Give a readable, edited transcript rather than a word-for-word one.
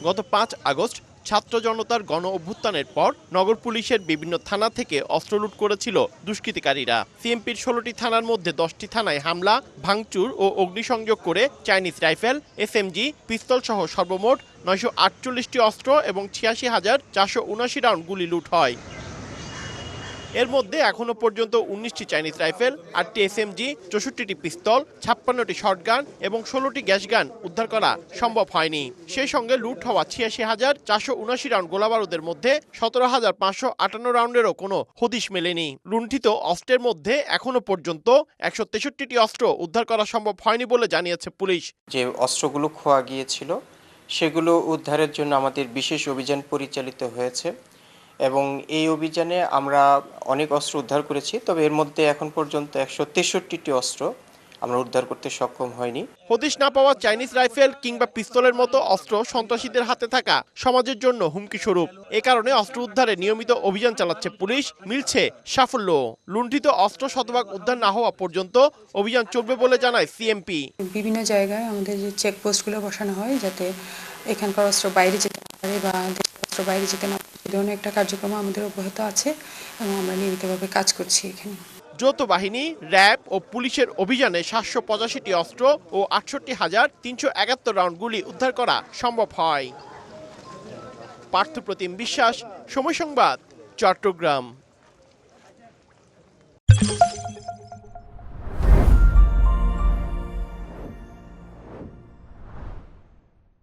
গত ৫ আগস্ট ছাত্র জনতার গণ অভ্যুত্থানের পর নগর পুলিশের বিভিন্ন থানা থেকে অস্ত্র লুট করেছিল দুষ্কৃতিকারীরা। সিএমপির ১৬টি থানার মধ্যে ১০টি থানায় হামলা, ভাঙচুর ও অগ্নিসংযোগ করে চাইনিজ রাইফেল, এসএমজি, পিস্তল সহ সর্বমোট ৯৪৮টি অস্ত্র এবং ৮৬,৪৭৯ রাউন্ড গুলি লুট হয়। এর মধ্যে এখনো পর্যন্ত ১৯টি চাইনিজ রাইফেল, ৮টি এসএমজি, ৬৪টি পিস্তল, ৫৬টি শটগান এবং ১৬টি গ্যাস গান উদ্ধার করা সম্ভব হয়নি। সেই সঙ্গে লুট হওয়া ৮৬,৪৭৯ রাউন্ড গোলাবারুদের মধ্যে ১৭,৫৫৮ রাউন্ডেরও কোনো হদিশ মেলেনি। লুণ্ঠিত অস্ত্রের মধ্যে এখনো পর্যন্ত ১৬৩টি অস্ত্র উদ্ধার করা সম্ভব হয়নি বলে জানিয়েছে পুলিশ। যে অস্ত্রগুলো খোয়া গিয়েছিল সেগুলো উদ্ধারের জন্য আমাদের বিশেষ অভিযান পরিচালিত হয়েছে এবং এই অভিযানে আমরা অনেক অস্ত্র উদ্ধার করেছি। তবে এর মধ্যে এখন পর্যন্ত ১৬৩টি অস্ত্র আমরা উদ্ধার করতে সক্ষম হয়নি। হদিশ না পাওয়া চাইনিজ রাইফেল কিংবা পিস্তলের মতো অস্ত্র সন্ত্রাসীদের হাতে থাকা সমাজের জন্য হুমকি স্বরূপ। এ কারণে অস্ত্র উদ্ধারে নিয়মিত অভিযান চালাচ্ছে পুলিশ, মিলছে সাফল্য। লুণ্ঠিত অস্ত্র শতভাগ উদ্ধার না হওয়া পর্যন্ত অভিযান চলবে বলে জানায় সিএমপি। বিভিন্ন জায়গায় আমাদের যে চেকপোস্টগুলো বসানো হয় যাতে এখানকার অস্ত্র বাইরে যেতে না পারে বা অস্ত্র বাইরে যেতে না পারে, এই ধরনের একটা কার্যক্রম আমাদের অব্যাহত আছে এবং আমরা নিয়মিতভাবে কাজ করছি এখানে। যৌথ বাহিনী, র্যাব ও পুলিশের অভিযানে ৭৮৫টি অস্ত্র ও ৬৮,৩৭১ রাউন্ড গুলি উদ্ধার করা সম্ভব হয়। পার্থপ্রতিম বিশ্বাস, সময় সংবাদ, চট্টগ্রাম।